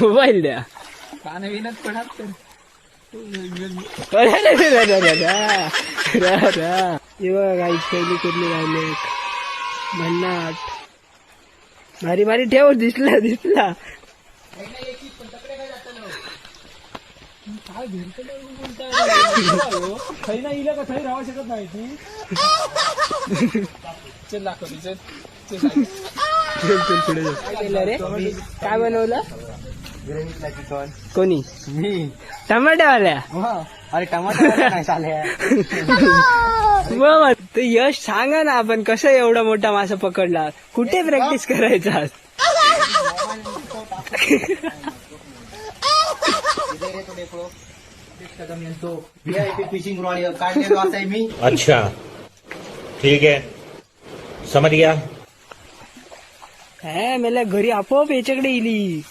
Mobile द्या. पानं विनत पडत तर काही पहिली कुठली राहिले भन्नाट भारी भारी ठेव. दिसला काय थै ना इला का थै राहू शकत नाही ती. चल दाखवली चल. काय केलं रे? काय बनवलं कोणी? मी. टमाट्यावाल्या. अरे टमाटर नाही चालेल. मग ते यश सांगा ना, आपण कसं एवढा मोठा मासा पकडला? कुठे प्रॅक्टिस करायचा? फिशिंग रॉड काढलेलो असाय मी. अच्छा ठीक है समझ गया. मला घरी आपोआप याच्याकडे इली.